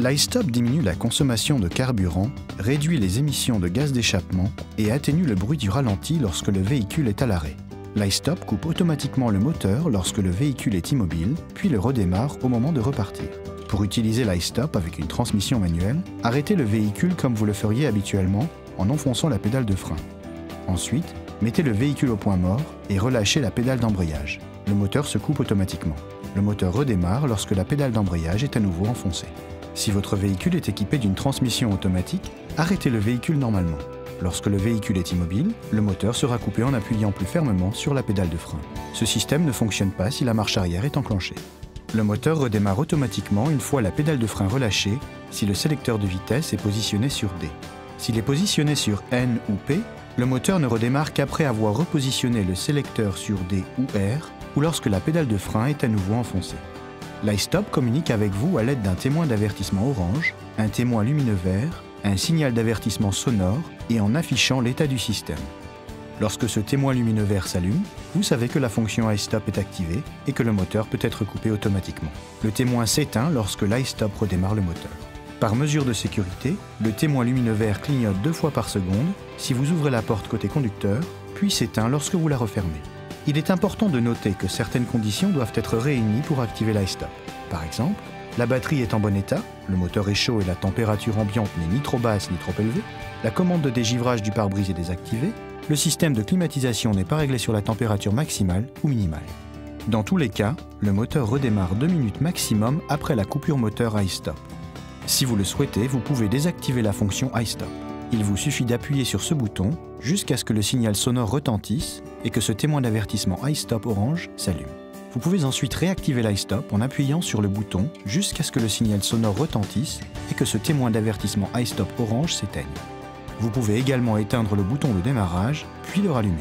L'iStop diminue la consommation de carburant, réduit les émissions de gaz d'échappement et atténue le bruit du ralenti lorsque le véhicule est à l'arrêt. L'iStop coupe automatiquement le moteur lorsque le véhicule est immobile, puis le redémarre au moment de repartir. Pour utiliser l'iStop avec une transmission manuelle, arrêtez le véhicule comme vous le feriez habituellement en enfonçant la pédale de frein. Ensuite, mettez le véhicule au point mort et relâchez la pédale d'embrayage. Le moteur se coupe automatiquement. Le moteur redémarre lorsque la pédale d'embrayage est à nouveau enfoncée. Si votre véhicule est équipé d'une transmission automatique, arrêtez le véhicule normalement. Lorsque le véhicule est immobile, le moteur sera coupé en appuyant plus fermement sur la pédale de frein. Ce système ne fonctionne pas si la marche arrière est enclenchée. Le moteur redémarre automatiquement une fois la pédale de frein relâchée si le sélecteur de vitesse est positionné sur D. S'il est positionné sur N ou P, le moteur ne redémarre qu'après avoir repositionné le sélecteur sur D ou R ou lorsque la pédale de frein est à nouveau enfoncée. L'iStop communique avec vous à l'aide d'un témoin d'avertissement orange, un témoin lumineux vert, un signal d'avertissement sonore et en affichant l'état du système. Lorsque ce témoin lumineux vert s'allume, vous savez que la fonction iStop est activée et que le moteur peut être coupé automatiquement. Le témoin s'éteint lorsque l'iStop redémarre le moteur. Par mesure de sécurité, le témoin lumineux vert clignote 2 fois par seconde si vous ouvrez la porte côté conducteur, puis s'éteint lorsque vous la refermez. Il est important de noter que certaines conditions doivent être réunies pour activer l'iStop. Par exemple, la batterie est en bon état, le moteur est chaud et la température ambiante n'est ni trop basse ni trop élevée, la commande de dégivrage du pare-brise est désactivée, le système de climatisation n'est pas réglé sur la température maximale ou minimale. Dans tous les cas, le moteur redémarre 2 minutes maximum après la coupure moteur iStop. Si vous le souhaitez, vous pouvez désactiver la fonction iStop. Il vous suffit d'appuyer sur ce bouton jusqu'à ce que le signal sonore retentisse et que ce témoin d'avertissement iStop orange s'allume. Vous pouvez ensuite réactiver l'iStop en appuyant sur le bouton jusqu'à ce que le signal sonore retentisse et que ce témoin d'avertissement iStop orange s'éteigne. Vous pouvez également éteindre le bouton de démarrage, puis le rallumer.